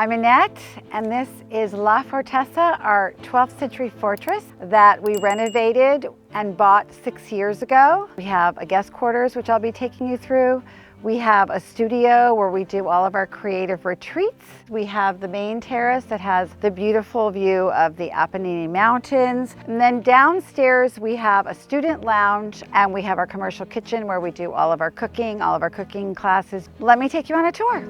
I'm Annette, and this is La Fortezza, our 12th century fortress that we renovated and bought 6 years ago. We have a guest quarters, which I'll be taking you through. We have a studio where we do all of our creative retreats. We have the main terrace that has the beautiful view of the Apennine Mountains. And then downstairs we have a student lounge, and we have our commercial kitchen where we do all of our cooking classes. Let me take you on a tour.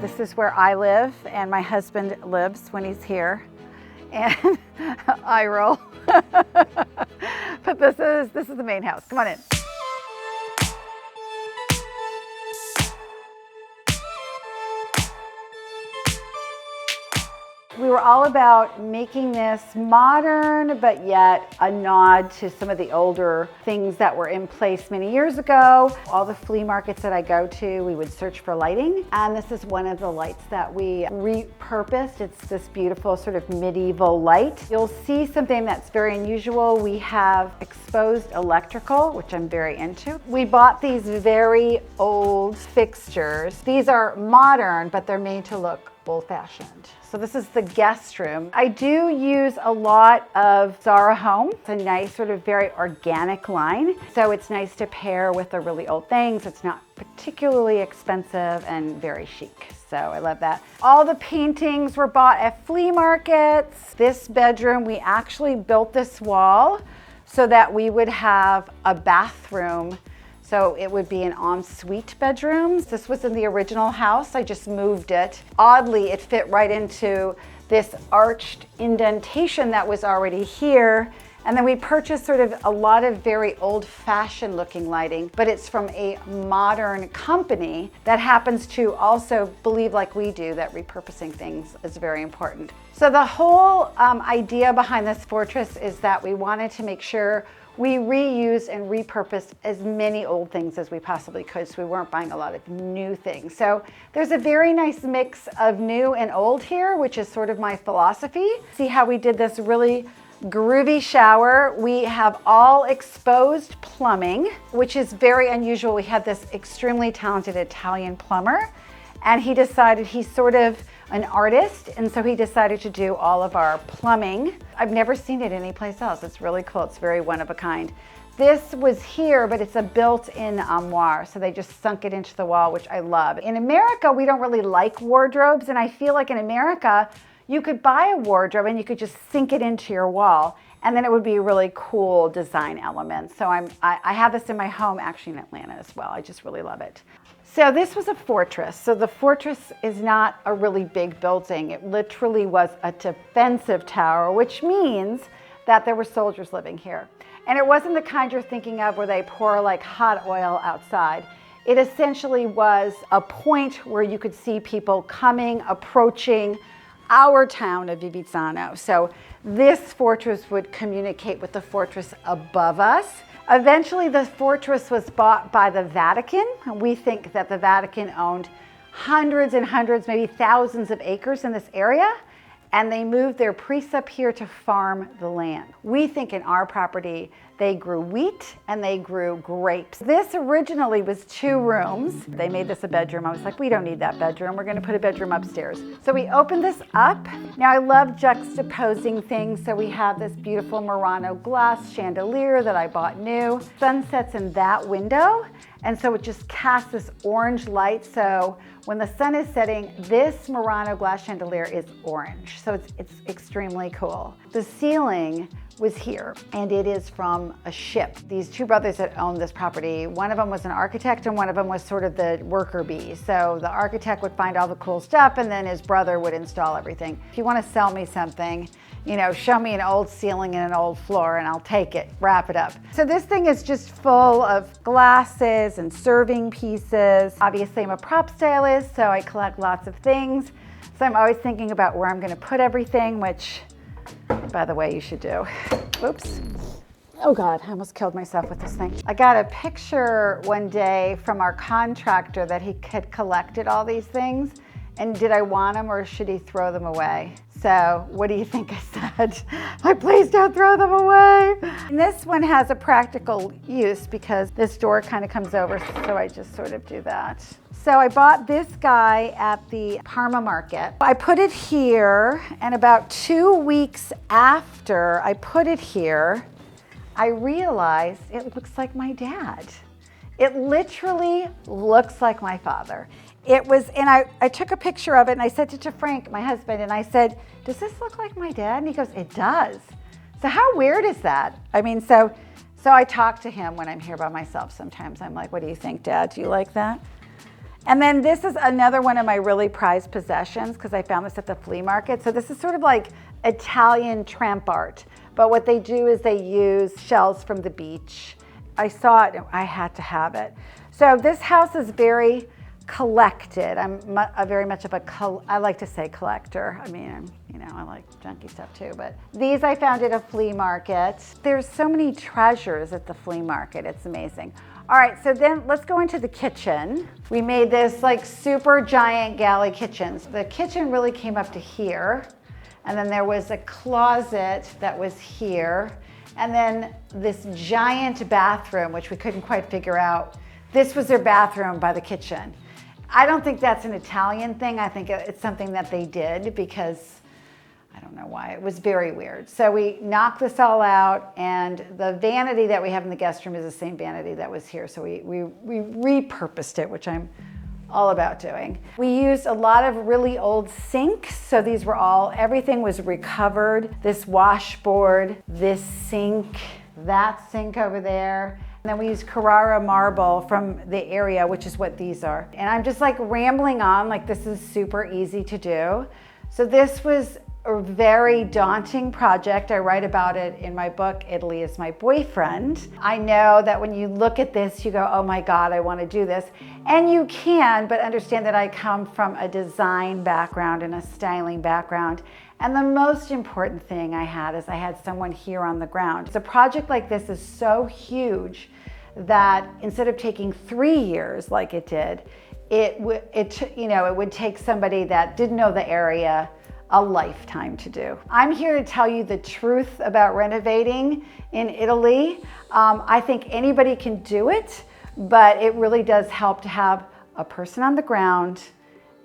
This is where I live, and my husband lives when he's here, and I roll. But this is the main house. Come on in. We were all about making this modern, but yet a nod to some of the older things that were in place many years ago. All the flea markets that I go to, we would search for lighting. And this is one of the lights that we repurposed. It's this beautiful sort of medieval light. You'll see something that's very unusual. We have exposed electrical, which I'm very into. We bought these very old fixtures. These are modern, but they're made to look old-fashioned. So this is the guest room. I do use a lot of Zara Home. It's a nice sort of very organic line. So it's nice to pair with the really old things. It's not particularly expensive and very chic. So I love that. All the paintings were bought at flea markets. This bedroom, we actually built this wall so that we would have a bathroom. So it would be an ensuite bedroom. This was in the original house. I just moved it. Oddly, it fit right into this arched indentation that was already here. And then we purchased sort of a lot of very old-fashioned looking lighting, but it's from a modern company that happens to also believe, like we do, that repurposing things is very important. So the whole idea behind this fortress is that we wanted to make sure we reused and repurposed as many old things as we possibly could, so we weren't buying a lot of new things. So there's a very nice mix of new and old here, which is sort of my philosophy. See how we did this really groovy shower. We have all exposed plumbing, which is very unusual. We had this extremely talented Italian plumber, and he decided he's sort of an artist, and so he decided to do all of our plumbing. I've never seen it anyplace else. It's really cool. It's very one of a kind. This was here, but it's a built-in armoire, so they just sunk it into the wall, which I love. In America, we don't really like wardrobes, and I feel like in America, you could buy a wardrobe and you could just sink it into your wall, and then it would be a really cool design element. So I have this in my home, actually in Atlanta as well. I just really love it. So this was a fortress. So the fortress is not a really big building. It literally was a defensive tower, which means that there were soldiers living here. And it wasn't the kind you're thinking of where they pour like hot oil outside. It essentially was a point where you could see people coming, approaching our town of Vivizzano. So this fortress would communicate with the fortress above us. Eventually, the fortress was bought by the Vatican. We think that the Vatican owned hundreds and hundreds, maybe thousands of acres in this area, and they moved their priests up here to farm the land. We think in our property, they grew wheat and they grew grapes. This originally was 2 rooms. They made this a bedroom. I was like, we don't need that bedroom. We're gonna put a bedroom upstairs. So we opened this up. Now I love juxtaposing things. So we have this beautiful Murano glass chandelier that I bought new. Sun sets in that window. And so it just casts this orange light. So when the sun is setting, this Murano glass chandelier is orange. So it's extremely cool. The ceiling was here, and it is from a ship. These 2 brothers that owned this property, one of them was an architect and one of them was sort of the worker bee. So the architect would find all the cool stuff and then his brother would install everything. If you want to sell me something, you know, show me an old ceiling and an old floor and I'll take it, wrap it up. So this thing is just full of glasses and serving pieces. Obviously I'm a prop stylist, so I collect lots of things. So I'm always thinking about where I'm gonna put everything, which, by the way, you should do. Oops. Oh God, I almost killed myself with this thing. I got a picture one day from our contractor that he had collected all these things, And did I want them or should he throw them away? So what do you think I said? Like, please don't throw them away. And this one has a practical use because this door kind of comes over, so I just sort of do that. So I bought this guy at the Parma market. I put it here, and about 2 weeks after I put it here, I realized it looks like my dad. It literally looks like my father. It was, and I took a picture of it and I sent it to Frank, my husband, and I said, does this look like my dad? And he goes, it does. So how weird is that? I mean, so I talk to him when I'm here by myself sometimes. I'm like, what do you think, Dad? Do you like that? And then this is another one of my really prized possessions because I found this at the flea market. So this is sort of like Italian tramp art. But what they do is they use shells from the beach. I saw it and I had to have it. So this house is very collected. I'm very much of I like to say collector. I mean, I like junky stuff too, but these I found at a flea market. There's so many treasures at the flea market. It's amazing. All right, so then let's go into the kitchen. We made this like super giant galley kitchen. The kitchen really came up to here. And then there was a closet that was here. And then this giant bathroom, which we couldn't quite figure out. This was their bathroom by the kitchen. I don't think that's an Italian thing. I think it's something that they did because I don't know why. It was very weird. So we knocked this all out, and the vanity that we have in the guest room is the same vanity that was here. So we repurposed it, which I'm all about doing. We used a lot of really old sinks. So these were everything was recovered. This washboard, this sink, that sink over there. And then we used Carrara marble from the area, which is what these are. And I'm just like rambling on, like this is super easy to do. So this was a very daunting project. I write about it in my book, Italy is My Boyfriend. I know that when you look at this, you go, oh my God, I want to do this. And you can, but understand that I come from a design background and a styling background. And the most important thing I had someone here on the ground. A project like this is so huge that instead of taking 3 years like it did, it would take somebody that didn't know the area a lifetime to do. I'm here to tell you the truth about renovating in Italy. I think anybody can do it, but it really does help to have a person on the ground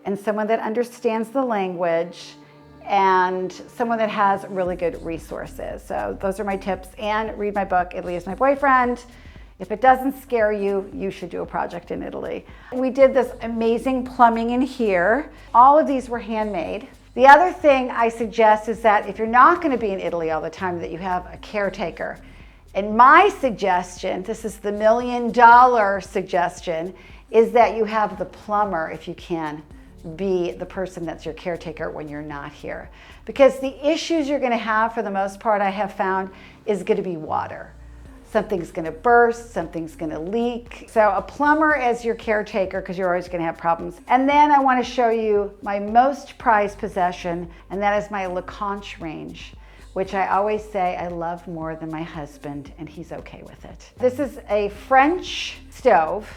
and someone that understands the language and someone that has really good resources. So those are my tips. And read my book, Italy is My Boyfriend. If it doesn't scare you, you should do a project in Italy. We did this amazing plumbing in here. All of these were handmade. The other thing I suggest is that if you're not going to be in Italy all the time, that you have a caretaker. And my suggestion, this is the $1 million suggestion, is that you have the plumber, if you can, be the person that's your caretaker when you're not here. Because the issues you're going to have, for the most part, I have found, is going to be water. Something's going to burst, something's going to leak. So a plumber as your caretaker, because you're always going to have problems. And then I want to show you my most prized possession, and that is my Leconte range, which I always say I love more than my husband, and he's okay with it. This is a French stove,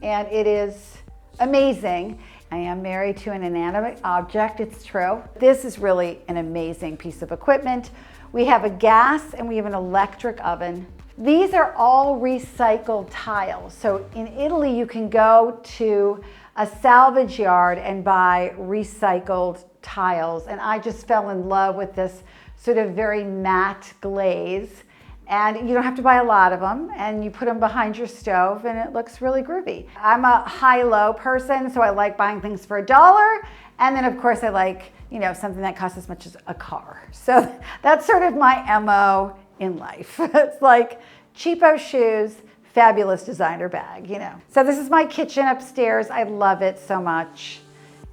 and it is amazing. I am married to an inanimate object, it's true. This is really an amazing piece of equipment. We have a gas and we have an electric oven. These are all recycled tiles. So in Italy, you can go to a salvage yard and buy recycled tiles. And I just fell in love with this sort of very matte glaze. And you don't have to buy a lot of them, and you put them behind your stove and it looks really groovy. I'm a high-low person, so I like buying things for $1. And then of course I like, something that costs as much as a car. So that's sort of my MO in life. It's like cheapo shoes, fabulous designer bag, So this is my kitchen upstairs. I love it so much.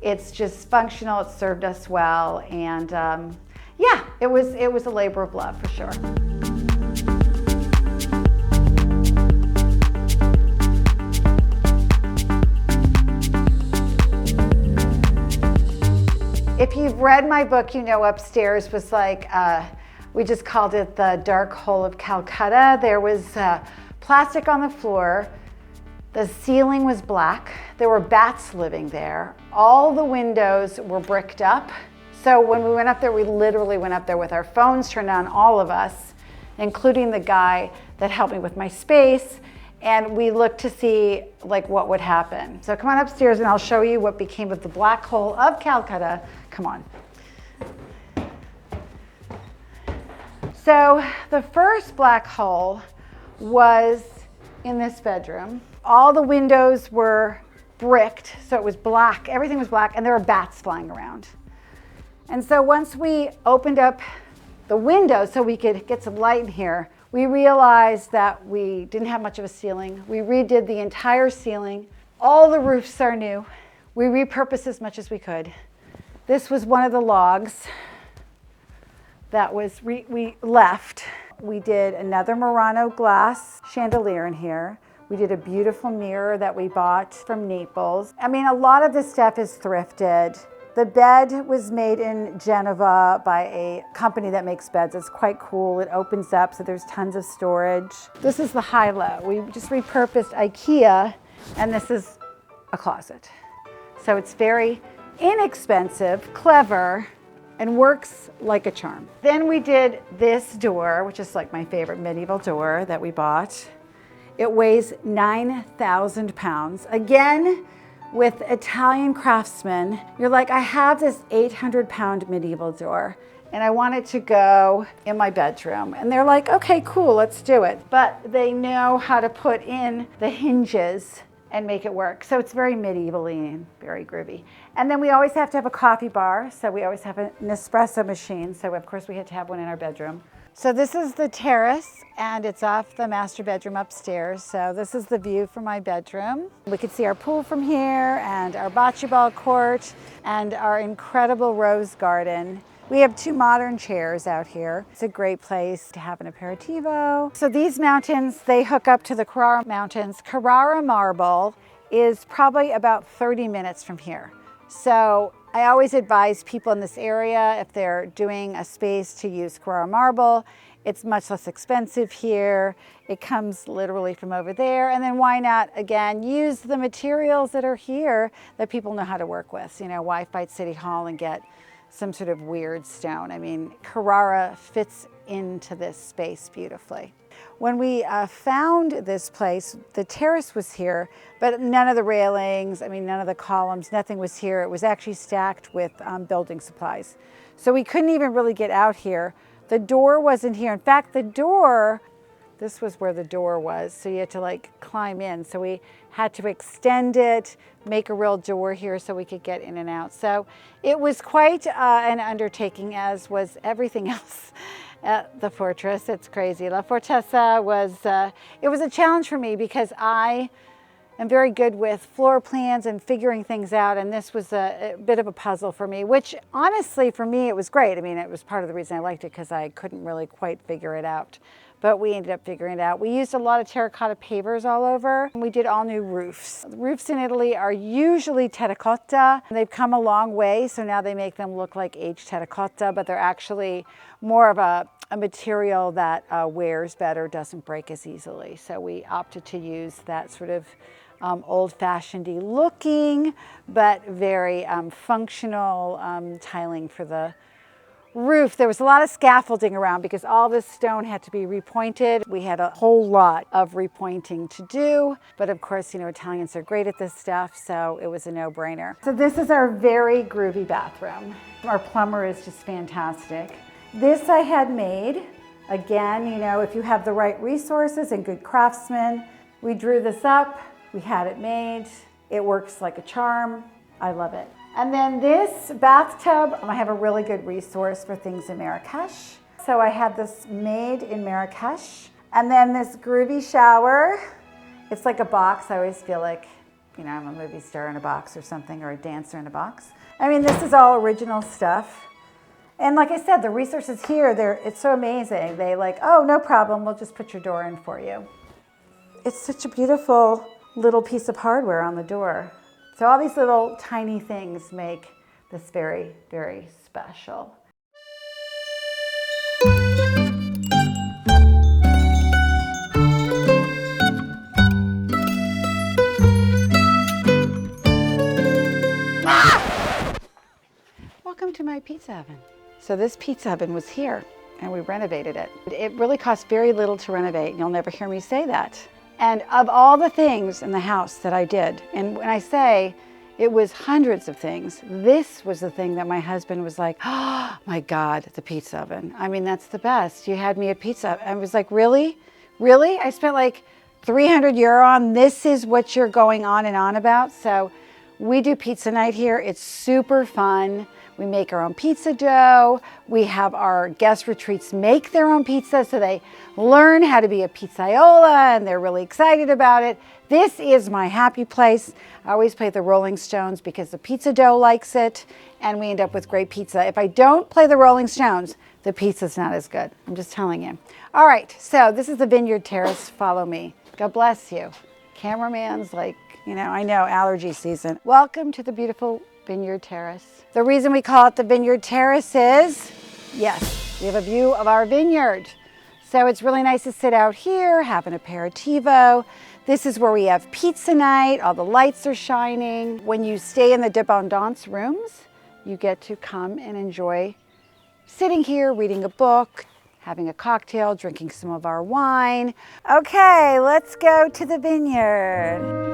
It's just functional, it served us well. And yeah, it was a labor of love for sure. If you've read my book, upstairs was like, we just called it the dark hole of Calcutta. There was plastic on the floor, The ceiling was black. There were bats living there. All the windows were bricked up. So when we went up there, we literally went up there with our phones turned on, all of us, including the guy that helped me with my space. And we looked to see like what would happen. So come on upstairs and I'll show you what became of the black hole of Calcutta. Come on. So the first black hole was in this bedroom. All the windows were bricked, so it was black. Everything was black, and there were bats flying around. And so once we opened up the window so we could get some light in here, we realized that we didn't have much of a ceiling. We redid the entire ceiling. All the roofs are new. We repurposed as much as we could. This was one of the logs that was we left. We did another Murano glass chandelier in here. We did a beautiful mirror that we bought from Naples. I mean, a lot of this stuff is thrifted. The bed was made in Genova by a company that makes beds. It's quite cool. It opens up, so there's tons of storage. This is the high-low. We just repurposed IKEA, and this is a closet. So it's very inexpensive, clever, and works like a charm. Then we did this door, which is like my favorite medieval door that we bought. It weighs 9,000 pounds. Again, with Italian craftsmen, you're like, I have this 800-pound medieval door and I want it to go in my bedroom. And they're like, okay, cool, let's do it. But they know how to put in the hinges and make it work. So it's very medieval-y and very groovy. And then we always have to have a coffee bar. So we always have an espresso machine. So of course we had to have one in our bedroom. So this is the terrace, and it's off the master bedroom upstairs. So this is the view from my bedroom. We could see our pool from here, and our bocce ball court, and our incredible rose garden. We have 2 modern chairs out here. It's a great place to have an aperitivo. So these mountains, they hook up to the Carrara Mountains. Carrara marble is probably about 30 minutes from here. So I always advise people in this area, if they're doing a space, to use Carrara marble. It's much less expensive here. It comes literally from over there. And then why not, again, use the materials that are here that people know how to work with. You know, why fight City Hall and get some sort of weird stone? I mean, Carrara fits into this space beautifully. When we found this place, the terrace was here, but none of the railings, I mean, none of the columns, nothing was here. It was actually stacked with building supplies. So we couldn't even really get out here. The door wasn't here. In fact, the door, this was where the door was, so you had to like climb in. So we had to extend it, make a real door here so we could get in and out. So it was quite an undertaking, as was everything else at the Fortress. It's crazy. La Fortezza was, it was a challenge for me because I am very good with floor plans and figuring things out, and this was a bit of a puzzle for me, which honestly for me it was great. I mean, it was part of the reason I liked it because I couldn't really quite figure it out. But we ended up figuring it out. We used a lot of terracotta pavers all over. We did all new roofs. The roofs in Italy are usually terracotta. They've come a long way, so now they make them look like aged terracotta, but they're actually more of a material that wears better, doesn't break as easily. So we opted to use that sort of old-fashioned-y looking, but very functional tiling for the roof. There was a lot of scaffolding around because all this stone had to be repointed. We had a whole lot of repointing to do, but of course, you know, Italians are great at this stuff, so it was a no-brainer. So this is our very groovy bathroom. Our plumber is just fantastic. This I had made. Again, you know, if you have the right resources and good craftsmen, we drew this up, we had it made. It works like a charm. I love it. And then this bathtub, I have a really good resource for things in Marrakesh. So I had this made in Marrakesh. And then this groovy shower. It's like a box. I always feel like, you know, I'm a movie star in a box or something, or a dancer in a box. I mean, this is all original stuff. And like I said, the resources here, it's so amazing. They like, oh, no problem, we'll just put your door in for you. It's such a beautiful little piece of hardware on the door. So all these little tiny things make this very, very special. to my pizza oven. So this pizza oven was here and we renovated it. It really cost very little to renovate. You'll never hear me say that. And of all the things in the house that I did, and when I say it was hundreds of things, this was the thing that my husband was like, oh my God, the pizza oven. I mean, that's the best. You had me a pizza. I was like, really? Really? I spent like 300 euro on this is what you're going on and on about. So we do pizza night here. It's super fun. We make our own pizza dough. We have our guest retreats make their own pizza, so they learn how to be a pizzaiola and they're really excited about it. This is my happy place. I always play the Rolling Stones because the pizza dough likes it and we end up with great pizza. If I don't play the Rolling Stones, the pizza's not as good. I'm just telling you. All right, so this is the Vineyard Terrace. Follow me. God bless you. Cameraman's like, you know, I know, allergy season. Welcome to the beautiful Vineyard Terrace. The reason we call it the Vineyard Terrace is, yes, we have a view of our vineyard. So it's really nice to sit out here, have an aperitivo. This is where we have pizza night. All the lights are shining. When you stay in the Dépendance rooms, you get to come and enjoy sitting here, reading a book, having a cocktail, drinking some of our wine. Okay, let's go to the vineyard.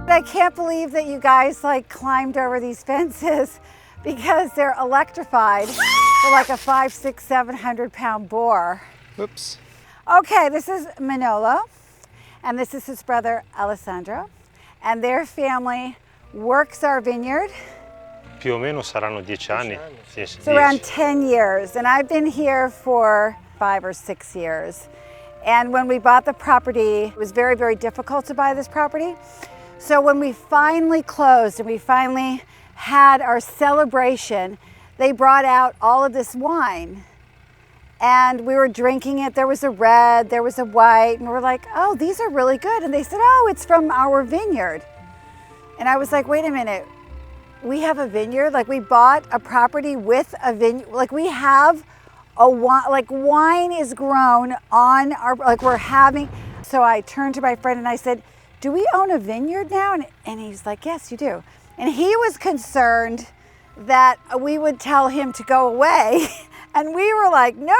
I can't believe that you guys like climbed over these fences because they're electrified. They're like a 500, 600, 700 pound boar. Oops. Okay, this is Manolo, and this is his brother Alessandro, and their family works our vineyard. Più o meno saranno 10 anni. It's around 10 years, and I've been here for 5 or 6 years. And when we bought the property, it was very, very difficult to buy this property. So when we finally closed and we finally had our celebration, they brought out all of this wine and we were drinking it. There was a red, there was a white, and we're like, oh, these are really good. And they said, oh, it's from our vineyard. And I was like, wait a minute, we have a vineyard? Like we bought a property with a vineyard, like we have a wine, like wine is grown on our, like we're having. So I turned to my friend and I said, do we own a vineyard now? And he's like, yes, you do. And he was concerned that we would tell him to go away. And we were like, no,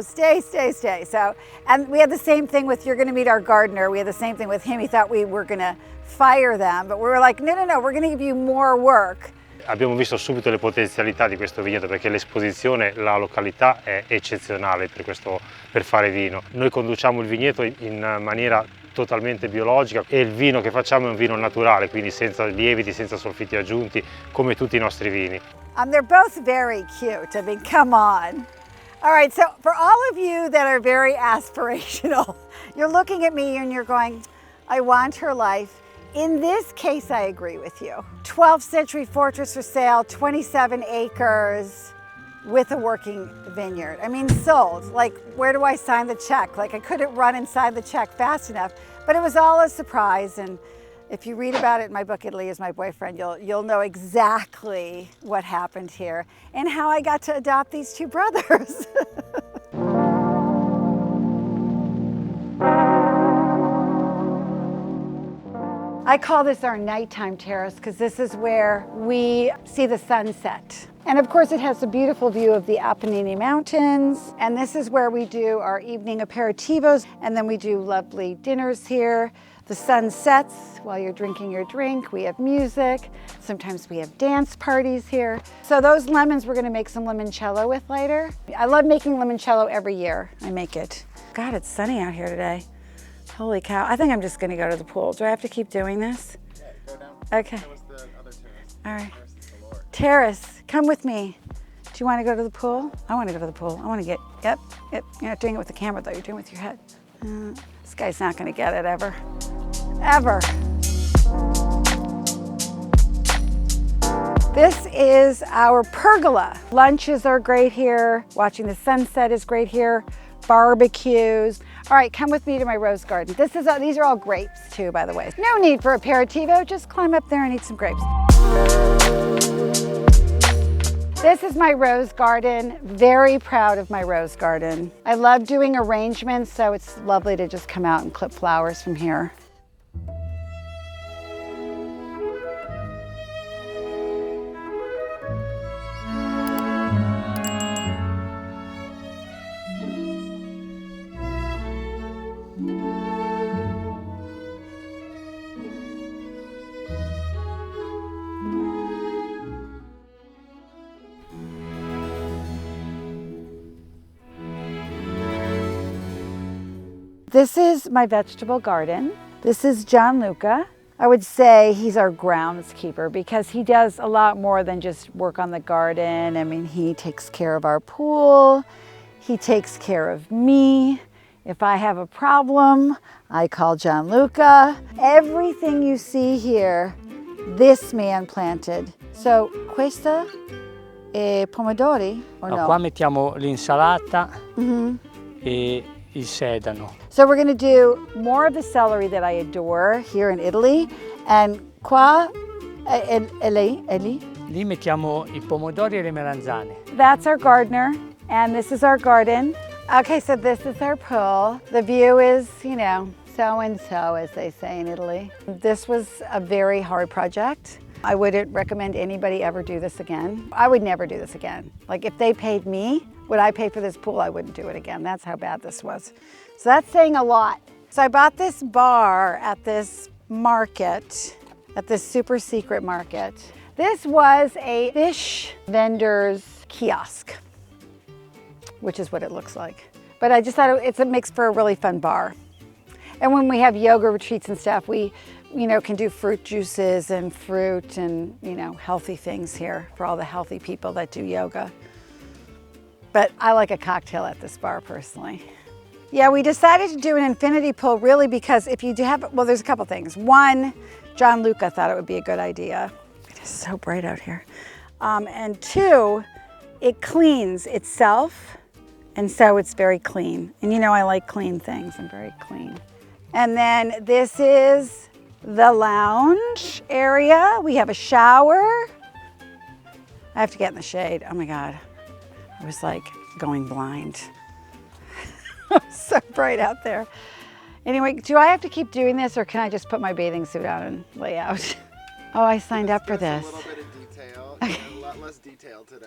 stay. So, and we had the same thing with, you're gonna meet our gardener. We had the same thing with him. He thought we were gonna fire them, but we were like, no, we're gonna give you more work. Abbiamo visto subito le potenzialità di questo vigneto perché l'esposizione, la località è eccezionale per fare vino. Noi conduciamo il vigneto in maniera totalmente biologica e il vino che facciamo è un vino naturale, quindi senza lieviti, senza solfiti aggiunti, come tutti i nostri vini. They're both very cute. I mean, come on. All right, so for all of you that are very aspirational, you're looking at me and you're going, I want her life. In this case, I agree with you. 12th century fortress for sale, 27 acres with a working vineyard. I mean, sold. Like, where do I sign the check? Like, I couldn't run and sign the check fast enough, but it was all a surprise. And if you read about it in my book, Italy is My Boyfriend, you'll know exactly what happened here and how I got to adopt these two brothers. I call this our nighttime terrace because this is where we see the sunset. And of course it has a beautiful view of the Apennine Mountains. And this is where we do our evening aperitivos. And then we do lovely dinners here. The sun sets while you're drinking your drink. We have music. Sometimes we have dance parties here. So those lemons we're gonna make some limoncello with later. I love making limoncello every year. I make it. God, it's sunny out here today. Holy cow, I think I'm just gonna go to the pool. Do I have to keep doing this? Yeah, go down. Okay. That was the other terrace. All right. Terrace is the lower. Terrace, come with me. Do you wanna go to the pool? I wanna go to the pool. I wanna get, yep. You're not doing it with the camera though, you're doing it with your head. This guy's not gonna get it ever. Ever. This is our pergola. Lunches are great here. Watching the sunset is great here. Barbecues. All right, come with me to my rose garden. These are all grapes too, by the way. No need for aperitivo, just climb up there and eat some grapes. This is my rose garden. Very proud of my rose garden. I love doing arrangements, so it's lovely to just come out and clip flowers from here. This is my vegetable garden. This is Gianluca. I would say he's our groundskeeper because he does a lot more than just work on the garden. I mean, he takes care of our pool. He takes care of me. If I have a problem, I call Gianluca. Everything you see here, this man planted. So, questa è pomodori or no? Qua mettiamo l'insalata e il sedano. So we're going to do more of the celery that I adore here in Italy. And qua, Lì mettiamo i pomodori e le melanzane. that's our gardener. And this is our garden. Okay, so this is our pool. The view is, you know, so-and-so, as they say in Italy. This was a very hard project. I wouldn't recommend anybody ever do this again. I would never do this again. Like if they paid me what I paid for this pool, I wouldn't do it again. That's how bad this was. So that's saying a lot. So I bought this bar at this market, at this super secret market. This was a fish vendor's kiosk, which is what it looks like. But I just thought it makes for a really fun bar. And when we have yoga retreats and stuff, we, you know, can do fruit juices and fruit and, you know, healthy things here for all the healthy people that do yoga. But I like a cocktail at this bar personally. Yeah, we decided to do an infinity pool really because if you do have, well, there's a couple things. One, Gianluca thought it would be a good idea. It is so bright out here. And two, it cleans itself. And so it's very clean. And you know, I like clean things. I'm very clean. And then this is the lounge area. We have a shower. I have to get in the shade. Oh my God. I was like going blind. It was so bright out there. Anyway, do I have to keep doing this or can I just put my bathing suit on and lay out? Oh, I signed up for this. A little bit of detail, and a lot less detail today.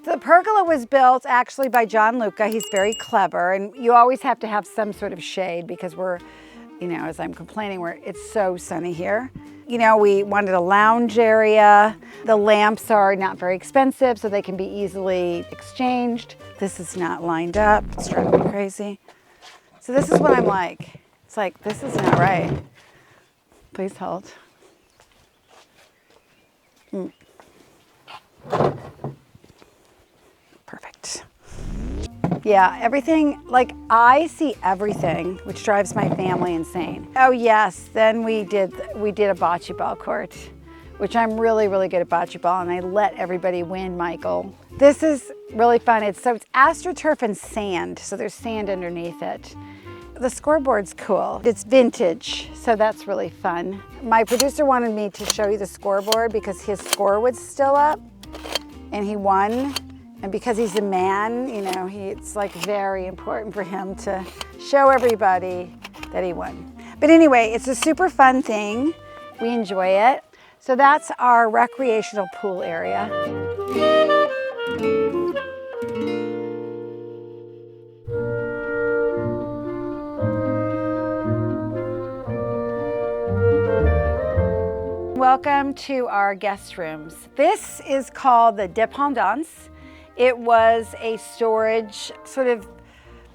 The pergola was built actually by Gianluca. He's very clever, and you always have to have some sort of shade because we're, you know, as I'm complaining, it's so sunny here. You know, we wanted a lounge area. The lamps are not very expensive, so they can be easily exchanged. This is not lined up. It's driving me crazy. So this is what I'm like. It's like, this is not right. Please hold. Perfect. Yeah, everything, like I see everything, which drives my family insane. Oh yes, then we did a bocce ball court, which I'm really, really good at bocce ball, and I let everybody win, Michael. This is really fun. It's AstroTurf and sand, so there's sand underneath it. The scoreboard's cool. It's vintage, so that's really fun. My producer wanted me to show you the scoreboard because his score was still up, and he won. And because he's a man, you know, it's like very important for him to show everybody that he won. But anyway, it's a super fun thing. We enjoy it. So that's our recreational pool area. Welcome to our guest rooms. This is called the Dépendance. It was a storage sort of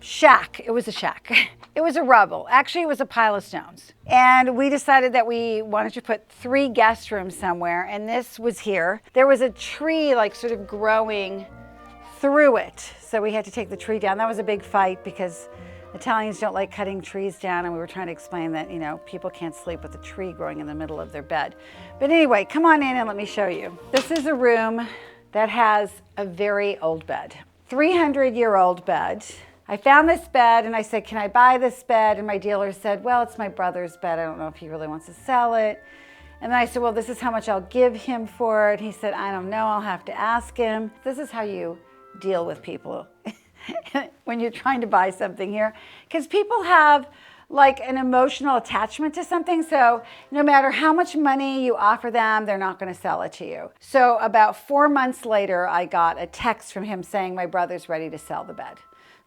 shack. It was a shack. It was a rubble. Actually, it was a pile of stones. And we decided that we wanted to put 3 guest rooms somewhere, and this was here. There was a tree like sort of growing through it. So we had to take the tree down. That was a big fight because Italians don't like cutting trees down, and we were trying to explain that, you know, people can't sleep with a tree growing in the middle of their bed. But anyway, come on in and let me show you. This is a room that has a very old bed, 300-year-old bed. I found this bed and I said, can I buy this bed? And my dealer said, well, it's my brother's bed. I don't know if he really wants to sell it. And then I said, well, this is how much I'll give him for it. He said, I don't know, I'll have to ask him. This is how you deal with people when you're trying to buy something here. Because people have like an emotional attachment to something. So no matter how much money you offer them, they're not going to sell it to you. So about 4 months later, I got a text from him saying my brother's ready to sell the bed.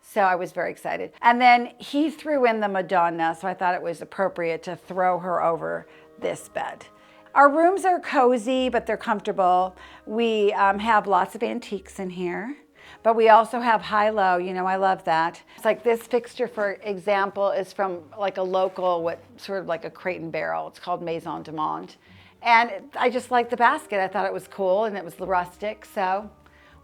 So I was very excited. And then he threw in the Madonna, so I thought it was appropriate to throw her over this bed. Our rooms are cozy, but they're comfortable. We have lots of antiques in here. But we also have high-low, you know, I love that. It's like this fixture, for example, is from like a local, what sort of like a crate and barrel. It's called Maison du Monde. And I just liked the basket. I thought it was cool and it was rustic, so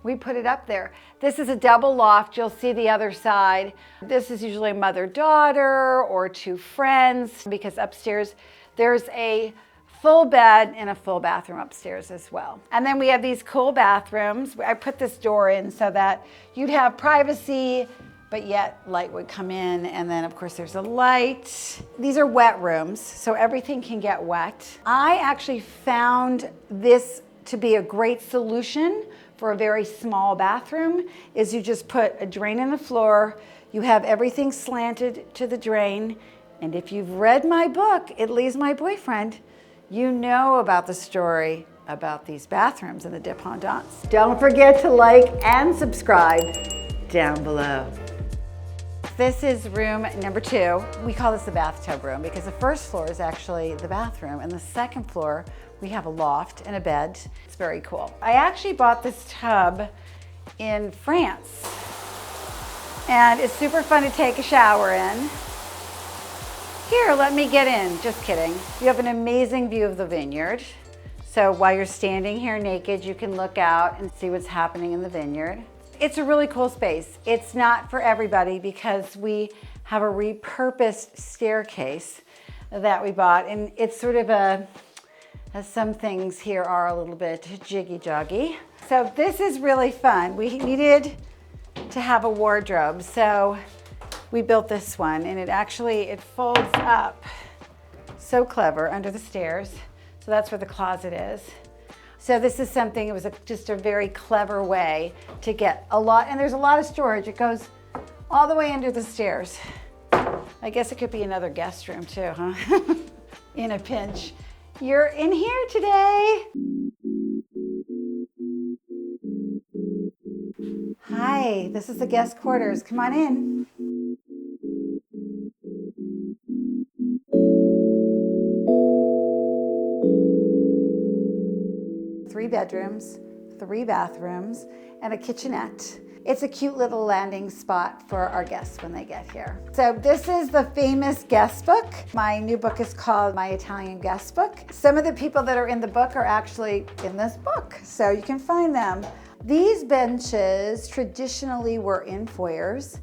we put it up there. This is a double loft. You'll see the other side. This is usually mother-daughter or two friends, because upstairs there's a full bed and a full bathroom upstairs as well. And then we have these cool bathrooms. I put this door in so that you'd have privacy, but yet light would come in. And then of course there's a light. These are wet rooms, so everything can get wet. I actually found this to be a great solution for a very small bathroom, is you just put a drain in the floor, you have everything slanted to the drain, and if you've read my book, It Leaves My Boyfriend, you know about the story about these bathrooms in the Dépendance. Don't forget to like and subscribe down below. This is room number 2. We call this the bathtub room because the first floor is actually the bathroom, and the second floor we have a loft and a bed. It's very cool. I actually bought this tub in France, and it's super fun to take a shower in. Here, let me get in. Just kidding. You have an amazing view of the vineyard. So while you're standing here naked, you can look out and see what's happening in the vineyard. It's a really cool space. It's not for everybody because we have a repurposed staircase that we bought, and it's sort of as some things here are a little bit jiggy-joggy. So this is really fun. We needed to have a wardrobe, so we built this one, and it folds up. So clever, under the stairs. So that's where the closet is. So this is something, it was just a very clever way to get a lot, and there's a lot of storage. It goes all the way under the stairs. I guess it could be another guest room too, huh? In a pinch. You're in here today. Hi, this is the guest quarters. Come on in. Three bedrooms, 3 bathrooms, and a kitchenette. It's a cute little landing spot for our guests when they get here. So this is the famous Guestbook. My new book is called My Italian Guestbook. Some of the people that are in the book are actually in this book, so you can find them. These benches traditionally were in foyers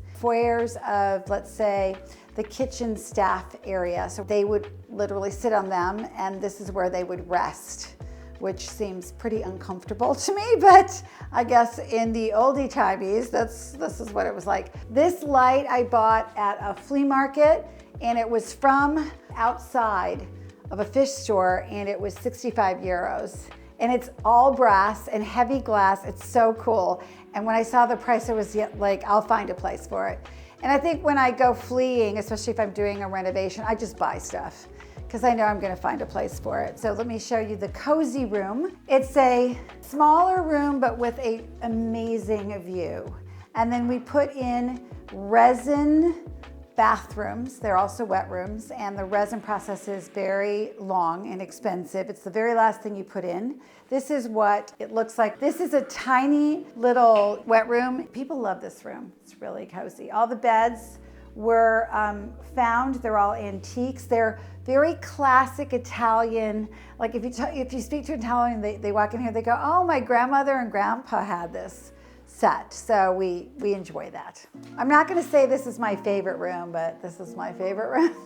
of, let's say, the kitchen staff area. So they would literally sit on them, and this is where they would rest, which seems pretty uncomfortable to me, but I guess in the oldie timies, this is what it was like. This light I bought at a flea market, and it was from outside of a fish store, and it was 65 euros. And it's all brass and heavy glass. It's so cool. And when I saw the price, I was like, I'll find a place for it. And I think when I go fleeing, especially if I'm doing a renovation, I just buy stuff, because I know I'm gonna find a place for it. So let me show you the cozy room. It's a smaller room, but with an amazing view. And then we put in resin bathrooms. They're also wet rooms, and the resin process is very long and expensive. It's the very last thing you put in. This is what it looks like. This is a tiny little wet room. People love this room. It's really cozy. All the beds were found. They're all antiques. They're very classic Italian. Like if you speak to Italian, they walk in here, they go, oh, my grandmother and grandpa had this set. So we enjoy that. I'm not gonna say this is my favorite room, but this is my favorite room.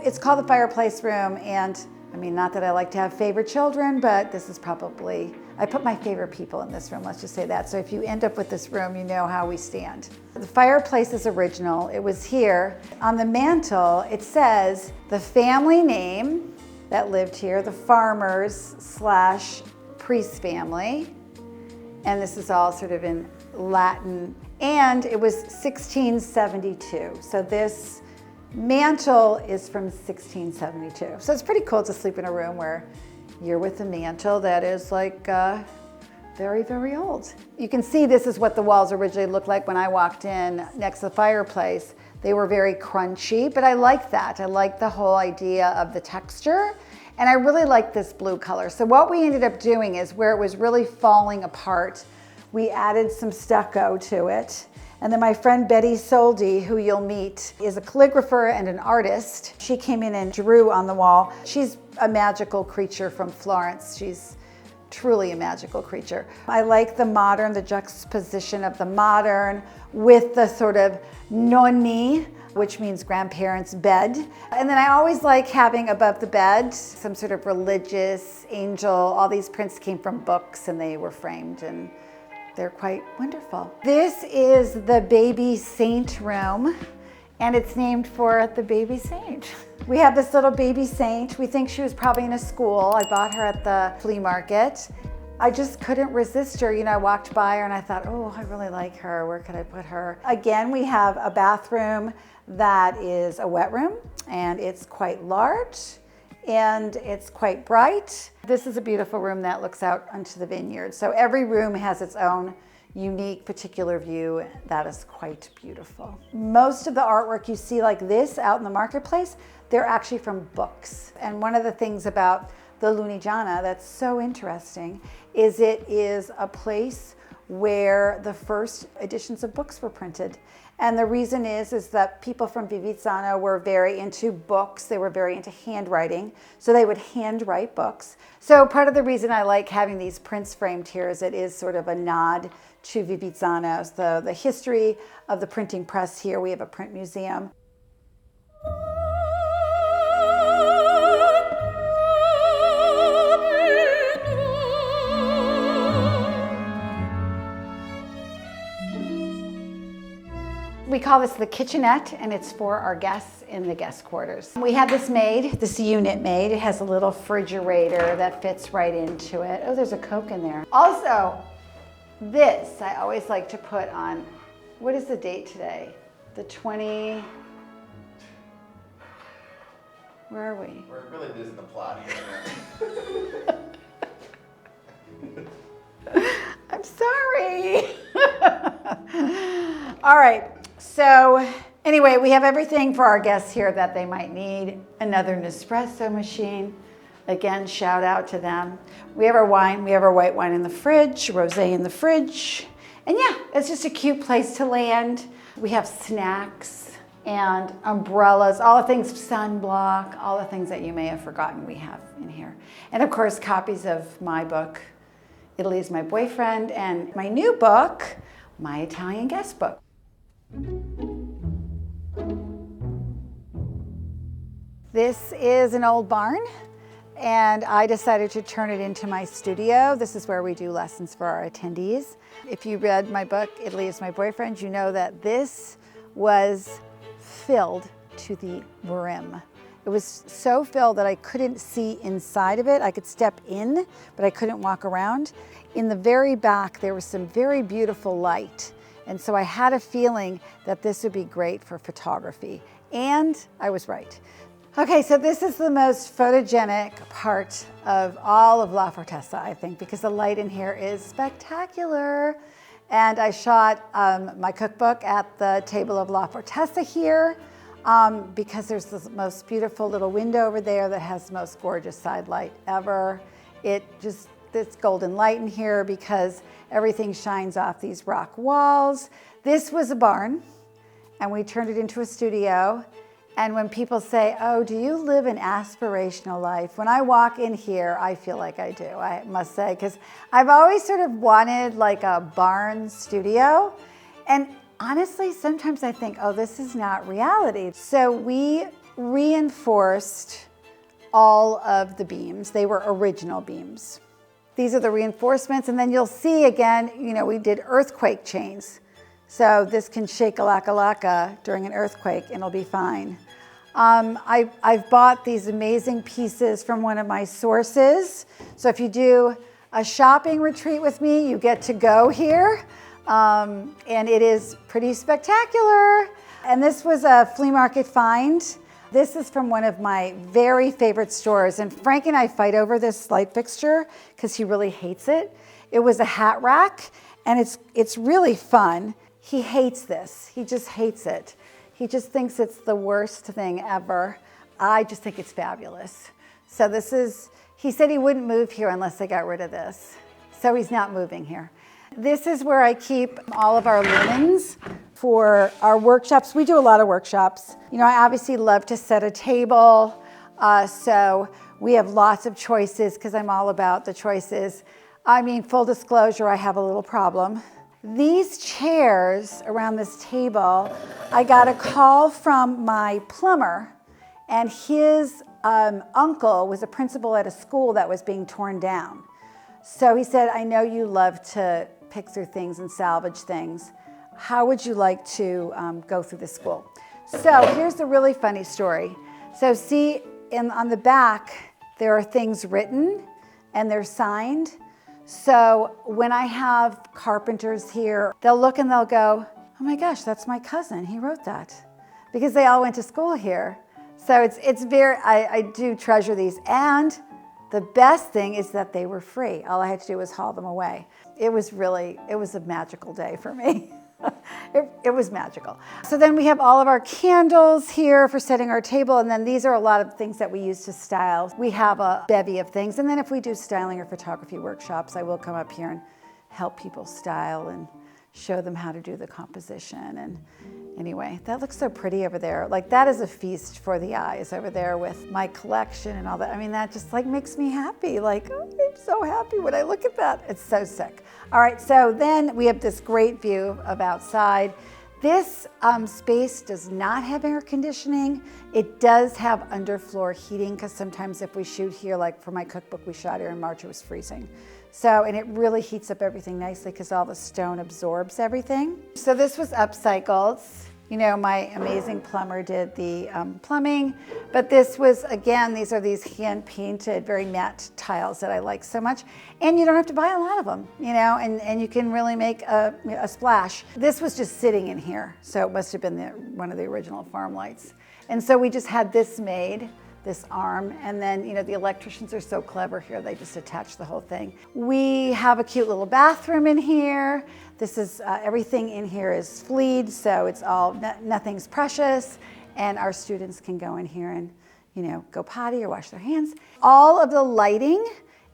It's called the Fireplace room, and I mean, not that I like to have favorite children, but this is probably, I put my favorite people in this room, let's just say that. So if you end up with this room, you know how we stand. The fireplace is original. It was here. On the mantle, it says the family name that lived here, the farmers / priest family. And this is all sort of in Latin. And it was 1672. So this mantle is from 1672. So it's pretty cool to sleep in a room where you're with a mantle that is like very, very old. You can see this is what the walls originally looked like when I walked in next to the fireplace. They were very crunchy, but I like that. I like the whole idea of the texture. And I really like this blue color. So what we ended up doing is where it was really falling apart We added some stucco to it. And then my friend Betty Soldi, who you'll meet, is a calligrapher and an artist. She came in and drew on the wall. She's a magical creature from Florence. She's truly a magical creature. I like the modern, the juxtaposition of the modern with the sort of nonni, which means grandparents' bed. And then I always like having above the bed some sort of religious angel. All these prints came from books and they were framed and they're quite wonderful. This is the baby saint room and it's named for the baby saint. We have this little baby saint. We think she was probably in a school. I bought her at the flea market. I just couldn't resist her. You know, I walked by her and I thought, oh, I really like her. Where could I put her? Again, we have a bathroom that is a wet room and it's quite large and it's quite bright. This is a beautiful room that looks out onto the vineyard. So every room has its own unique particular view that is quite beautiful. Most of the artwork you see like this out in the marketplace, they're actually from books. And one of the things about the Lunigiana that's so interesting is it is a place where the first editions of books were printed. And the reason is that people from Vivizzano were very into books. They were very into handwriting. So they would handwrite books. So part of the reason I like having these prints framed here is it is sort of a nod to Vivizzano. So the history of the printing press here, we have a print museum. We call this the kitchenette, and it's for our guests in the guest quarters. We have this made, this unit made. It has a little refrigerator that fits right into it. Oh, there's a Coke in there. Also, this I always like to put on, what is the date today? The 20, where are we? We're really losing the plot here. I'm sorry. All right. So anyway, we have everything for our guests here that they might need. Another Nespresso machine. Again, shout out to them. We have our wine. We have our white wine in the fridge, rosé in the fridge. And yeah, it's just a cute place to land. We have snacks and umbrellas, all the things, sunblock, all the things that you may have forgotten we have in here. And of course, copies of my book, Italy is My Boyfriend, and my new book, My Italian Guestbook. This is an old barn, and I decided to turn it into my studio. This is where we do lessons for our attendees. If you read my book, Italy is My Boyfriend, you know that this was filled to the brim. It was so filled that I couldn't see inside of it. I could step in, but I couldn't walk around. In the very back, there was some very beautiful light. And so I had a feeling that this would be great for photography. And I was right. Okay, so this is the most photogenic part of all of La Fortezza, I think, because the light in here is spectacular. And I shot my cookbook at the table of La Fortezza here. Because there's this most beautiful little window over there that has the most gorgeous side light ever. This golden light in here because everything shines off these rock walls. This was a barn and we turned it into a studio. And when people say, oh, do you live an aspirational life? When I walk in here, I feel like I do, I must say, because I've always sort of wanted like a barn studio. And honestly, sometimes I think, oh, this is not reality. So we reinforced all of the beams. They were original beams. These are the reinforcements. And then you'll see again, you know, we did earthquake chains. So this can shake a laka during an earthquake and it'll be fine. I've bought these amazing pieces from one of my sources. So if you do a shopping retreat with me, you get to go here. And it is pretty spectacular. And this was a flea market find. This is from one of my very favorite stores. And Frank and I fight over this light fixture because he really hates it. It was a hat rack and it's really fun. He hates this. He just hates it. He just thinks it's the worst thing ever. I just think it's fabulous. So this is, he said he wouldn't move here unless I got rid of this. So he's not moving here. This is where I keep all of our linens for our workshops. We do a lot of workshops. You know, I obviously love to set a table, so we have lots of choices because I'm all about the choices. I mean, full disclosure, I have a little problem. These chairs around this table, I got a call from my plumber, and his uncle was a principal at a school that was being torn down. So he said, I know you love to pick through things and salvage things. How would you like to go through the school? So here's the really funny story. So see, on the back, there are things written and they're signed. So when I have carpenters here, they'll look and they'll go, oh my gosh, that's my cousin, he wrote that. Because they all went to school here. So it's very, I do treasure these. And the best thing is that they were free. All I had to do was haul them away. It was a magical day for me. It was magical. So then we have all of our candles here for setting our table, and then these are a lot of things that we use to style. We have a bevy of things, and then if we do styling or photography workshops, I will come up here and help people style and show them how to do the composition. And anyway, that looks so pretty over there. Like, that is a feast for the eyes over there with my collection and all that. I mean, that just like makes me happy. Like, oh, I'm so happy when I look at that. It's so sick. All right, so then we have this great view of outside. This space does not have air conditioning. It does have underfloor heating because sometimes if we shoot here, like for my cookbook, we shot here in March, it was freezing. So, and it really heats up everything nicely because all the stone absorbs everything. So this was upcycled. You know, my amazing plumber did the plumbing, but this was, again, these are these hand-painted, very matte tiles that I like so much. And you don't have to buy a lot of them, you know, and you can really make a splash. This was just sitting in here, so it must have been one of the original farm lights. And so we just had this made, this arm, and then, you know, the electricians are so clever here, they just attach the whole thing. We have a cute little bathroom in here. This is, everything in here is fleed, so it's all, nothing's precious, and our students can go in here and, you know, go potty or wash their hands. All of the lighting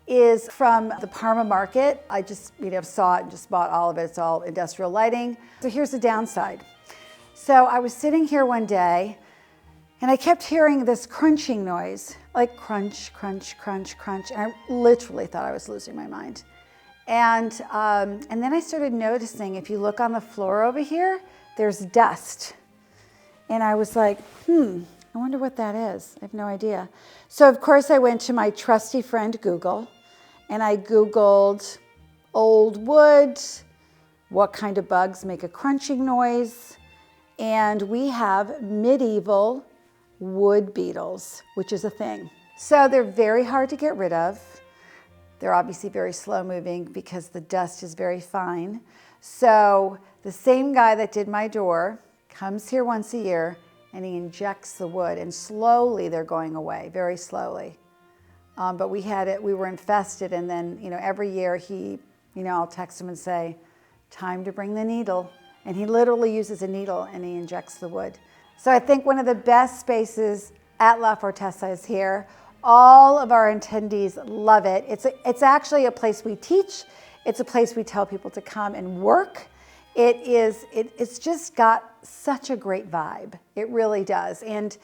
is from the Parma market. I just, you know, saw it and just bought all of it. It's all industrial lighting. So here's the downside. So I was sitting here one day, and I kept hearing this crunching noise, like crunch, crunch, crunch, crunch. And I literally thought I was losing my mind. And then I started noticing, if you look on the floor over here, there's dust. And I was like, I wonder what that is. I have no idea. So of course I went to my trusty friend Google, and I Googled old wood, what kind of bugs make a crunching noise. And we have medieval wood beetles, which is a thing. So they're very hard to get rid of. They're obviously very slow moving because the dust is very fine. So the same guy that did my door comes here once a year and he injects the wood, and slowly they're going away, very slowly. But we were infested, and then, you know, every year he, you know, I'll text him and say, time to bring the needle. And he literally uses a needle and he injects the wood. So I think one of the best spaces at La Fortezza is here. All of our attendees love it. It's actually a place we teach. It's a place we tell people to come and work. It's just got such a great vibe. It really does. And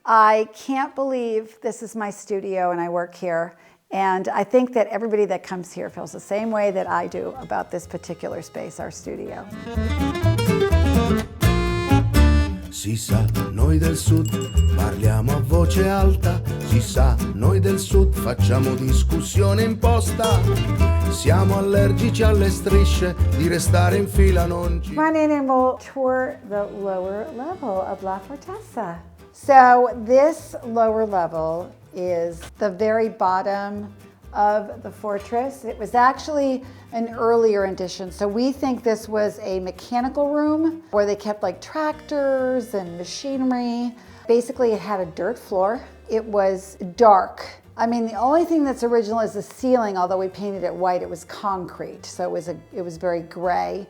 I can't believe this is my studio and I work here. And I think that everybody that comes here feels the same way that I do about this particular space, our studio. Si sa, noi del sud parliamo a voce alta, si sa, noi del sud facciamo discussione imposta, siamo allergici alle strisce, di restare in fila non ci... Come on in and we'll tour the lower level of La Fortezza. So this lower level is the very bottom of the fortress. It was actually an earlier addition. So we think this was a mechanical room where they kept like tractors and machinery. Basically it had a dirt floor. It was dark. I mean, the only thing that's original is the ceiling, although we painted it white, it was concrete. So it was very gray.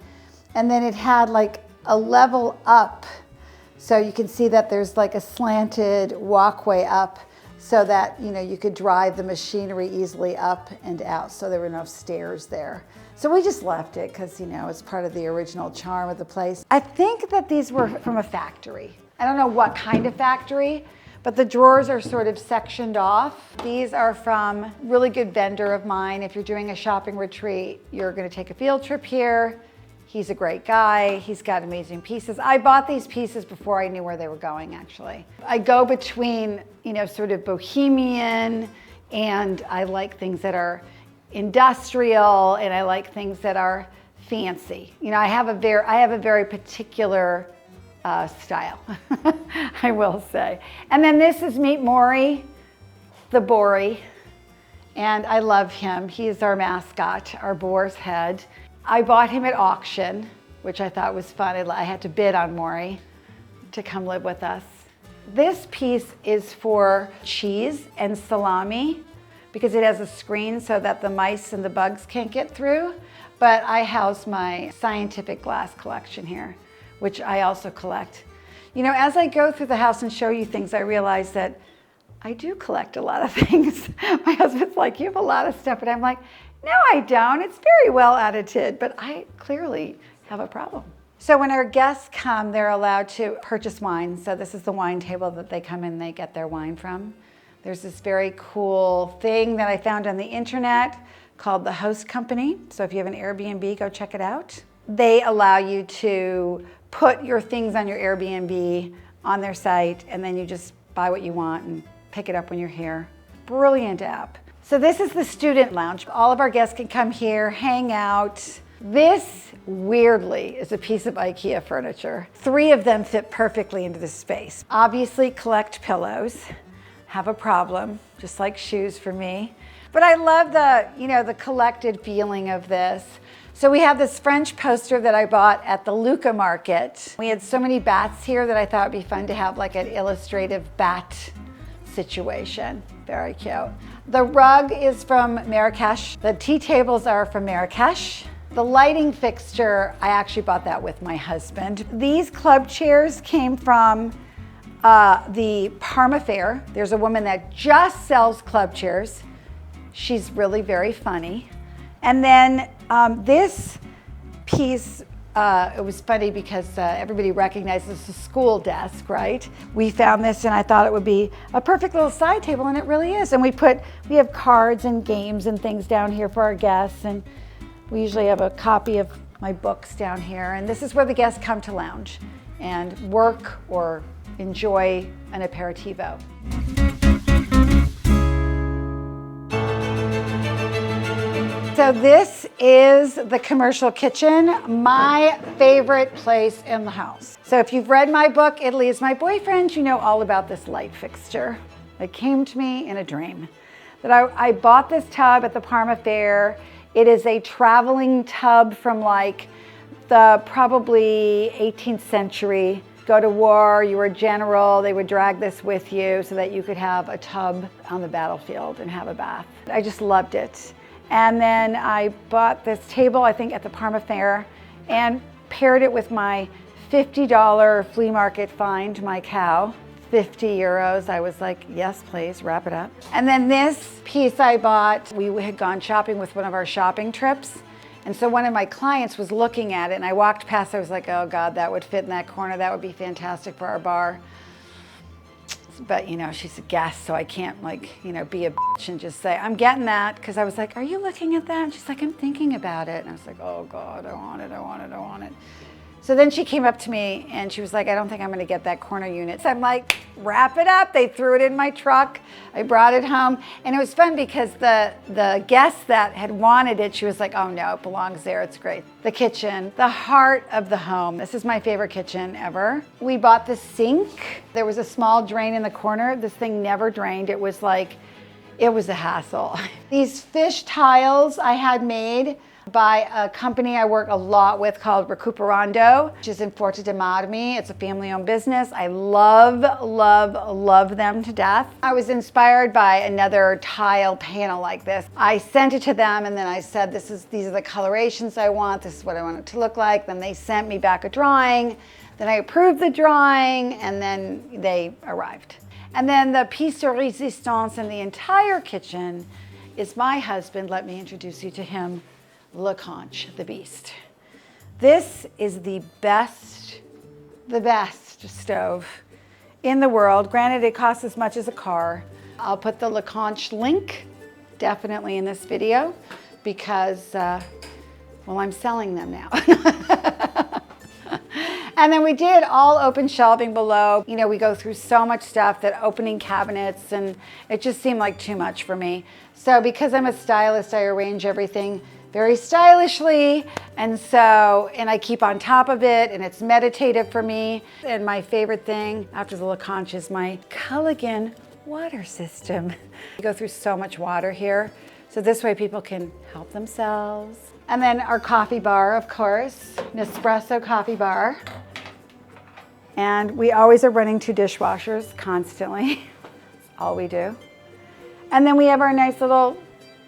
And then it had like a level up. So you can see that there's like a slanted walkway up. so that, you know, you could drive the machinery easily up and out, so there were no stairs there. So we just left it because, you know, it's part of the original charm of the place. I think that these were from a factory. I don't know what kind of factory, but the drawers are sort of sectioned off. These are from a really good vendor of mine. If you're doing a shopping retreat, you're gonna take a field trip here. He's a great guy. He's got amazing pieces. I bought these pieces before I knew where they were going, actually. I go between, you know, sort of bohemian, and I like things that are industrial, and I like things that are fancy. You know, I have a very particular style, I will say. And then this is Meet Maury, the Bory, and I love him. He's our mascot, our boar's head. I bought him at auction, which I thought was fun. I had to bid on Maury to come live with us. This piece is for cheese and salami because it has a screen so that the mice and the bugs can't get through. But I house my scientific glass collection here, which I also collect. You know, as I go through the house and show you things, I realize that I do collect a lot of things. My husband's like, you have a lot of stuff. And I'm like, no, I don't. It's very well edited, but I clearly have a problem. So when our guests come, they're allowed to purchase wine. So this is the wine table that they come in and they get their wine from. There's this very cool thing that I found on the internet called the Host Company. So if you have an Airbnb, go check it out. They allow you to put your things on your Airbnb on their site, and then you just buy what you want and pick it up when you're here. Brilliant app. So this is the student lounge. All of our guests can come here, hang out. This, weirdly, is a piece of IKEA furniture. 3 of them fit perfectly into this space. Obviously, collect pillows. Have a problem, just like shoes for me. But I love the, you know, the collected feeling of this. So we have this French poster that I bought at the Lucca market. We had so many bats here that I thought it'd be fun to have like an illustrative bat situation. Very cute. The rug is from Marrakesh. The tea tables are from Marrakesh. The lighting fixture, I actually bought that with my husband. These club chairs came from the Parma Fair. There's a woman that just sells club chairs. She's really very funny. And then this piece, it was funny because everybody recognizes the school desk, right? We found this and I thought it would be a perfect little side table, and it really is. And we have cards and games and things down here for our guests, and we usually have a copy of my books down here. And this is where the guests come to lounge and work or enjoy an aperitivo. So this is the commercial kitchen, my favorite place in the house. So if you've read my book, Italy is My Boyfriend, you know all about this light fixture. It came to me in a dream. That I bought this tub at the Parma Fair. It is a traveling tub from like the probably 18th century. Go to war, you were a general, they would drag this with you so that you could have a tub on the battlefield and have a bath. I just loved it. And then I bought this table, I think at the Parma Fair, and paired it with my $50 flea market find, my cow. 50 euros. I was like, yes, please, wrap it up. And then this piece I bought, we had gone shopping with one of our shopping trips. And so one of my clients was looking at it, and I walked past, I was like, oh God, that would fit in that corner. That would be fantastic for our bar. But you know, she's a guest, so I can't like, you know, be a bitch and just say, I'm getting that. Because I was like, are you looking at that? And she's like, I'm thinking about it. And I was like, oh God, I want it, I want it, I want it. So then she came up to me and she was like, I don't think I'm gonna get that corner unit. So I'm like, wrap it up. They threw it in my truck. I brought it home. And it was fun because the guest that had wanted it, she was like, oh no, it belongs there, it's great. The kitchen, the heart of the home. This is my favorite kitchen ever. We bought the sink. There was a small drain in the corner. This thing never drained. It was like, it was a hassle. These fish tiles I had made by a company I work a lot with called Recuperando, which is in Forte dei Marmi. It's a family-owned business. I love, love, love them to death. I was inspired by another tile panel like this. I sent it to them and then I said, these are the colorations I want. This is what I want it to look like. Then they sent me back a drawing. Then I approved the drawing and then they arrived. And then the piece de resistance in the entire kitchen is my husband. Let me introduce you to him, Le Conche, the beast. This is the best stove in the world. Granted, it costs as much as a car. I'll put the Le Conche link definitely in this video because, well, I'm selling them now. And then we did all open shelving below. You know, we go through so much stuff that opening cabinets, and it just seemed like too much for me. So because I'm a stylist, I arrange everything very stylishly, and I keep on top of it, and it's meditative for me. And my favorite thing after the Le Conche is my Culligan water system. We go through so much water here, so this way people can help themselves. And then our coffee bar, of course, Nespresso coffee bar. And we always are running 2 dishwashers constantly. That's all we do. And then we have our nice little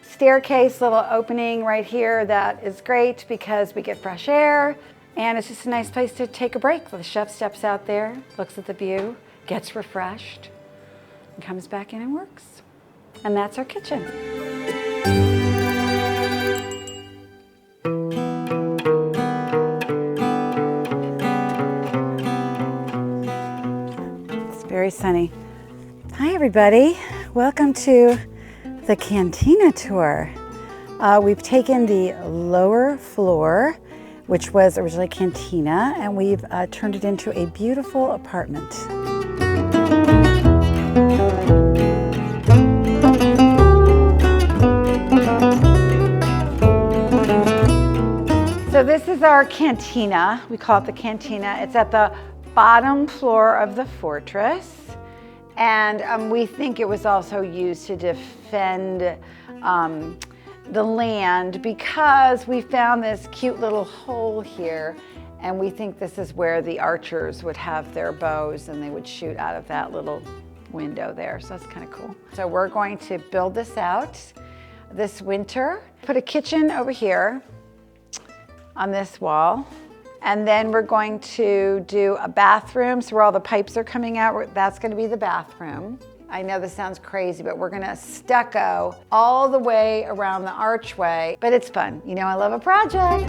staircase, little opening right here that is great because we get fresh air, and it's just a nice place to take a break. The chef steps out there, looks at the view, gets refreshed, and comes back in and works. And that's our kitchen. Very sunny. Hi everybody, welcome to the Cantina tour. We've taken the lower floor, which was originally Cantina, and we've turned it into a beautiful apartment. So this is our Cantina. We call it the Cantina. It's at the bottom floor of the fortress, and we think it was also used to defend the land because we found this cute little hole here, and we think this is where the archers would have their bows and they would shoot out of that little window there. So that's kind of cool. So we're going to build this out this winter. Put a kitchen over here on this wall. And then we're going to do a bathroom. So where all the pipes are coming out, that's gonna be the bathroom. I know this sounds crazy, but we're gonna stucco all the way around the archway, but it's fun. You know, I love a project.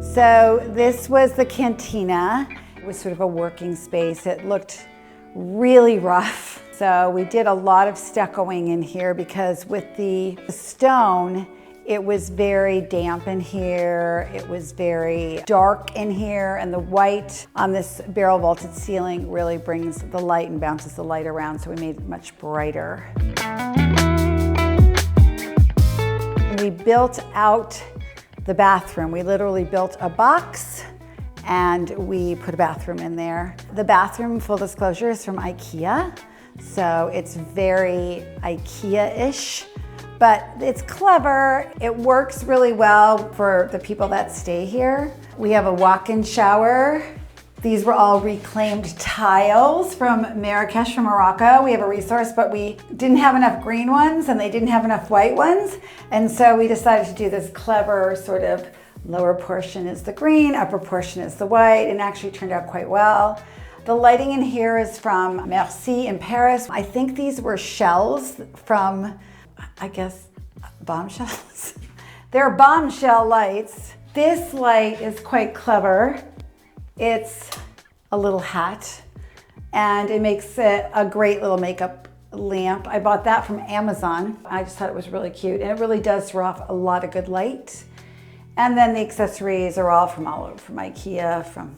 So this was the Cantina. It was sort of a working space. It looked really rough. So we did a lot of stuccoing in here because with the stone, it was very damp in here. It was very dark in here, and the white on this barrel vaulted ceiling really brings the light and bounces the light around, so we made it much brighter. We built out the bathroom. We literally built a box and we put a bathroom in there. The bathroom, full disclosure, is from IKEA. So it's very IKEA-ish, but it's clever. It works really well for the people that stay here. We have a walk-in shower. These were all reclaimed tiles from Marrakesh, from Morocco. We have a resource, but we didn't have enough green ones and they didn't have enough white ones. And so we decided to do this clever sort of lower portion is the green, upper portion is the white, and actually turned out quite well. The lighting in here is from Merci in Paris. I think these were shells from, I guess, bombshells. They're bombshell lights. This light is quite clever. It's a little hat, and it makes it a great little makeup lamp. I bought that from Amazon. I just thought it was really cute, and it really does throw off a lot of good light. And then the accessories are all from IKEA, from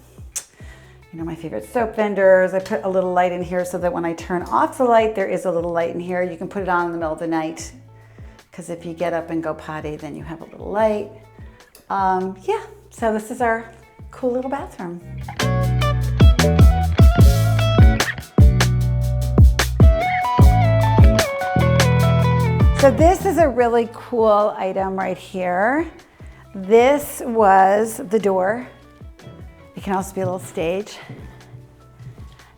my favorite soap vendors. I put a little light in here so that when I turn off the light, there is a little light in here. You can put it on in the middle of the night, because if you get up and go potty, then you have a little light. Yeah, so this is our cool little bathroom. So this is a really cool item right here. This was the door. It can also be a little stage.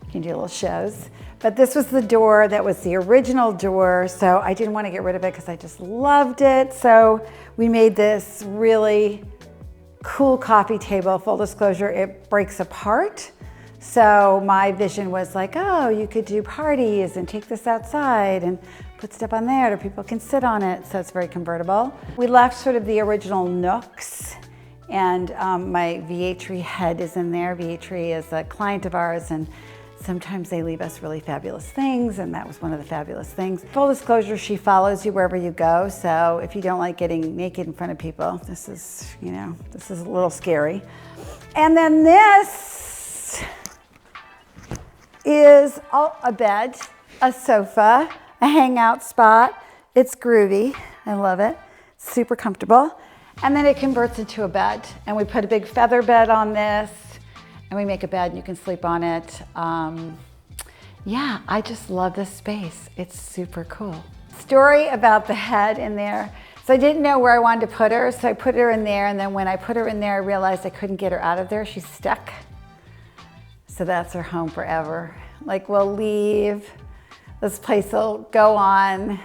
You can do little shows. But this was the door that was the original door, so I didn't want to get rid of it because I just loved it. So we made this really cool coffee table. Full disclosure, it breaks apart. So my vision was like, oh, you could do parties and take this outside and put stuff on there so people can sit on it. So it's very convertible. We left sort of the original nooks, and my Vietri head is in there. Vietri is a client of ours, and sometimes they leave us really fabulous things, and that was one of the fabulous things. Full disclosure, she follows you wherever you go, so if you don't like getting naked in front of people, this is, you know, this is a little scary. And then this is a bed, a sofa, a hangout spot. It's groovy, I love it, it's super comfortable. And then it converts into a bed, and we put a big feather bed on this, and we make a bed and you can sleep on it. Yeah, I just love this space. It's super cool. Story about the head in there. So I didn't know where I wanted to put her, so I put her in there, and then when I put her in there, I realized I couldn't get her out of there. She's stuck. So that's her home forever. Like, we'll leave, this place will go on,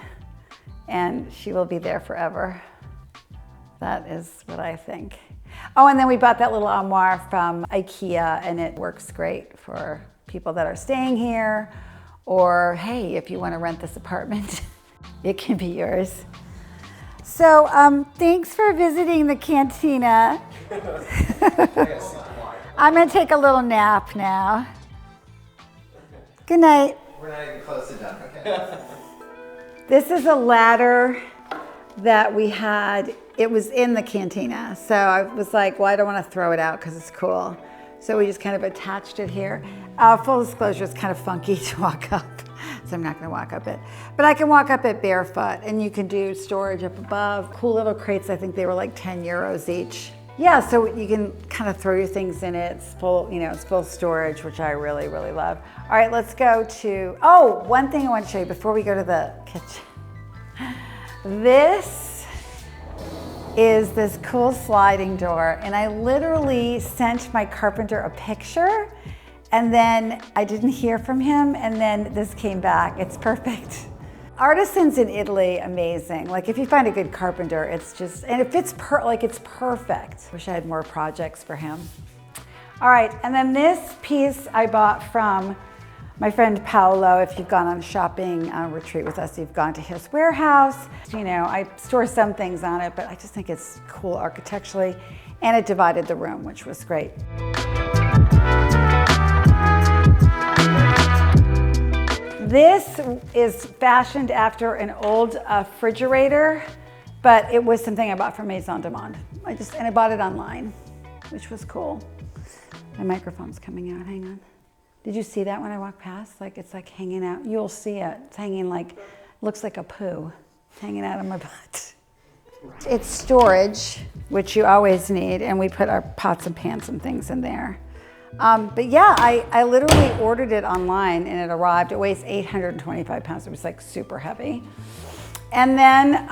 and she will be there forever. That is what I think. Oh, and then we bought that little armoire from IKEA, and it works great for people that are staying here, or hey, if you want to rent this apartment, it can be yours. So thanks for visiting the Cantina. I'm gonna take a little nap now. Good night. We're not even close to done, okay? This is a ladder that we had. It was in the Cantina. So I was like, well, I don't want to throw it out because it's cool. So we just kind of attached it here. Full disclosure, it's kind of funky to walk up. So I'm not going to walk up it. But I can walk up it barefoot, and you can do storage up above. Cool little crates, I think they were like 10 euros each. Yeah, so you can kind of throw your things in it. It's full, you know, it's full storage, which I really, really love. All right, let's go to, oh, one thing I want to show you before we go to the kitchen. This is this cool sliding door, and I literally sent my carpenter a picture, and then I didn't hear from him, and then this came back. It's perfect. Artisans in Italy, amazing. Like, if you find a good carpenter, it's just, and it fits it's perfect. Wish I had more projects for him. All right, and then this piece I bought from my friend Paolo. If you've gone on a shopping retreat with us, you've gone to his warehouse. You know, I store some things on it, but I just think it's cool architecturally, and it divided the room, which was great. This is fashioned after an old refrigerator, but it was something I bought from Maison de Monde. And I bought it online, which was cool. My microphone's coming out, hang on. Did you see that when I walked past? Like, it's like hanging out. You'll see it. It's hanging like, looks like a poo, hanging out of my butt. It's storage, which you always need, and we put our pots and pans and things in there. But yeah, I literally ordered it online, and it arrived. It weighs 825 pounds. It was like super heavy. And then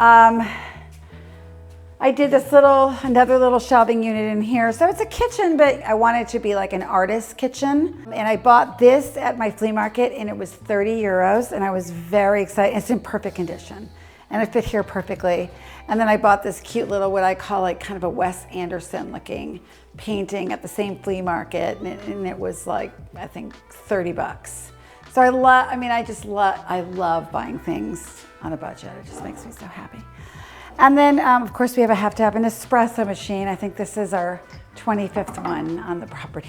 I did this another little shelving unit in here. So it's a kitchen, but I wanted it to be like an artist's kitchen. And I bought this at my flea market, and it was 30 euros, and I was very excited. It's in perfect condition, and it fit here perfectly. And then I bought this cute little, what I call like kind of a Wes Anderson looking painting at the same flea market, and it was like, I think 30 bucks. So I love buying things on a budget. It just makes me so happy. And then, of course, we have to have an espresso machine. I think this is our 25th one on the property.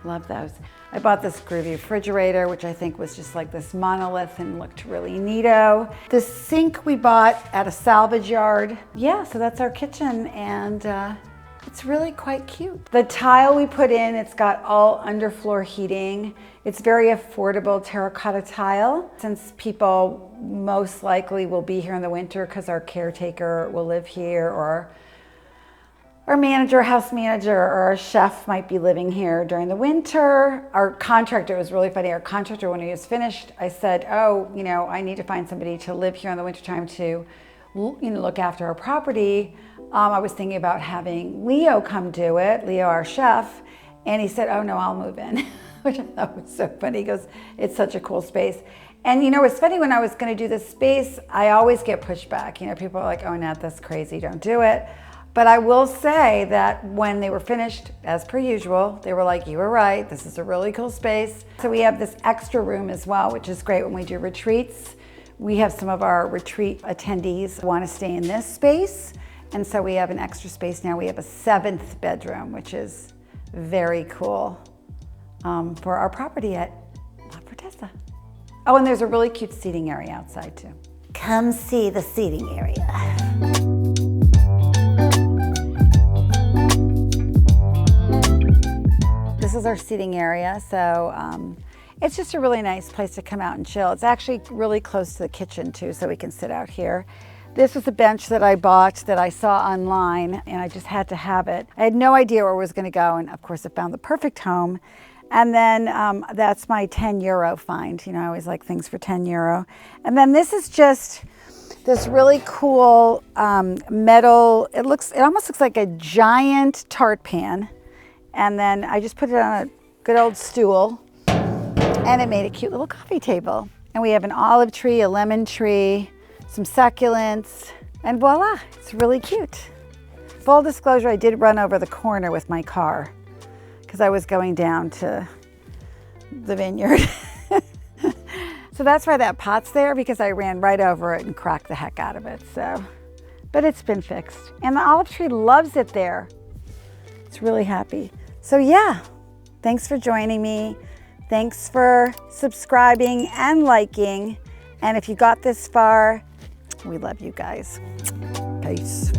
Love those. I bought this groovy refrigerator, which I think was just like this monolith and looked really neato. The sink we bought at a salvage yard. Yeah, so that's our kitchen, and it's really quite cute. The tile we put in, it's got all underfloor heating. It's very affordable terracotta tile. Since people most likely will be here in the winter because our caretaker will live here, or our manager, house manager, or our chef might be living here during the winter. Our contractor, it was really funny. Our contractor, when he was finished, I said, oh, you know, I need to find somebody to live here in the wintertime to, you know, look after our property. I was thinking about having Leo come do it, Leo, our chef, and he said, oh no, I'll move in, which I thought was so funny. He goes, it's such a cool space. And you know, it's funny, when I was gonna do this space, I always get pushback. You know, people are like, oh, Annette, that's crazy, don't do it. But I will say that when they were finished, as per usual, they were like, you were right, this is a really cool space. So we have this extra room as well, which is great when we do retreats. We have some of our retreat attendees want to stay in this space. And so we have an extra space now. We have a 7th bedroom, which is very cool for our property at La Fortezza. Oh, and there's a really cute seating area outside too. Come see the seating area. This is our seating area, so it's just a really nice place to come out and chill. It's actually really close to the kitchen too, so we can sit out here. This was a bench that I bought that I saw online, and I just had to have it. I had no idea where it was going to go, and of course I found the perfect home. And then that's my 10 euro find. You know, I always like things for 10 euro. And then this is just this really cool metal, it almost looks like a giant tart pan. And then I just put it on a good old stool, and it made a cute little coffee table. And we have an olive tree, a lemon tree, some succulents, and voila, it's really cute. Full disclosure, I did run over the corner with my car because I was going down to the vineyard. So that's why that pot's there, because I ran right over it and cracked the heck out of it. So, but it's been fixed. And the olive tree loves it there. It's really happy. So yeah, thanks for joining me. Thanks for subscribing and liking. And if you got this far, we love you guys. Peace.